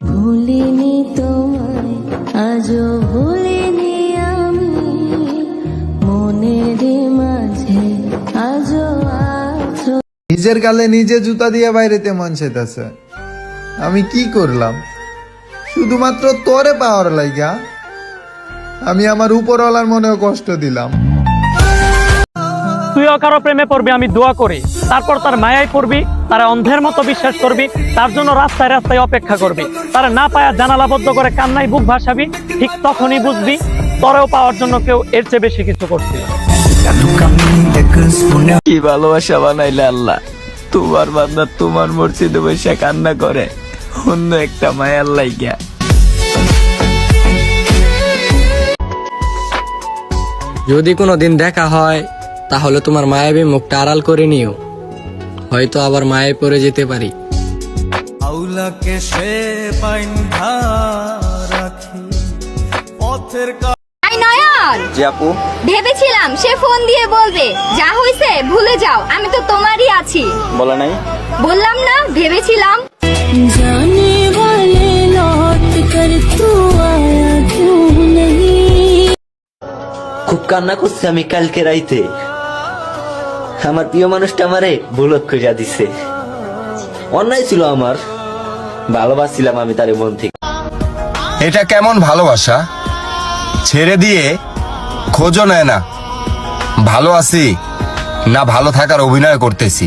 ভুলিনি তোমায় আজও ভুলিনি আমি মনের মাঝে আজও আছো। নিজের গালে নিজে জুতা দিয়ে বাইরেতে মন চাইতেছে। আমি কি করলাম? শুধুমাত্র তোরে পাওয়ার লাইগা আমি আমার উপরওয়ালার মনেও কষ্ট দিলাম। তুইও কারো প্রেমে পড়বি আমি দোয়া করি, তারপর তার মায়ায় পড়বি, তারা অন্ধের মতো বিশ্বাস করবি, তার জন্য রাস্তায় রাস্তায় অপেক্ষা করবি, তারা না পায়া জানালাবদ্ধ করে কান্নায় বুক ভাসাবি। ঠিক তখনই বুঝবি তোরেও পাওয়ার জন্য কেউ এর চেয়ে বেশি কিছু করছিল। কি ভালোবাসা বানাইলে আল্লাহ, তোমার বান্দা তোমার মসজিদে বসে কান্না করে অন্য একটা মায়ার লাইগা। যদি কোনো দিন দেখা হয় তাহলে তোমার মায়াবী মুখটা আড়াল করে নিও, হয়তো আবার মায়ে পড়ে যেতে পারি। জি আপু, ভেবেছিলাম সে ফোন দিয়ে বলবে যা হইছে ভুলে যাও, আমি তো তোমারই আছি। বলা নাই? বললাম না, ভেবেছিলাম। जाने वाले लौट कर तू आया क्यों नहीं। খুব কান্না করছি আমি কালকে রাইতে। আমার প্রিয় মানুষটা আমারে ভুলত খুঁজা দিছে। অন্যায় ছিল আমার, ভালোবাসছিলাম আমি তার মন থেকে। এটা কেমন ভালোবাসা? ছেড়ে দিয়ে খোঁজও নেয় না। ভালো আছি না ভালো থাকার অভিনয় করতেছি।